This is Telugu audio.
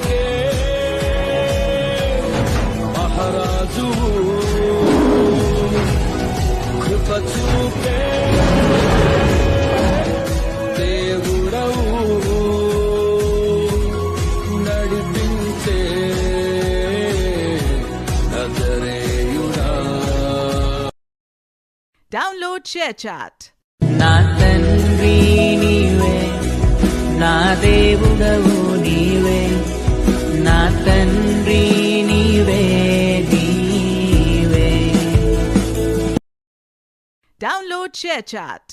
పలికే మహారాజు కృప చూపే దేవుడవు నడిపించే నజరేయుడా. Download ShareChat. నా తండ్రి నీవే, నా దేవుడవు నీవే, నా తండ్రి నీవే నీవే. Download ShareChat.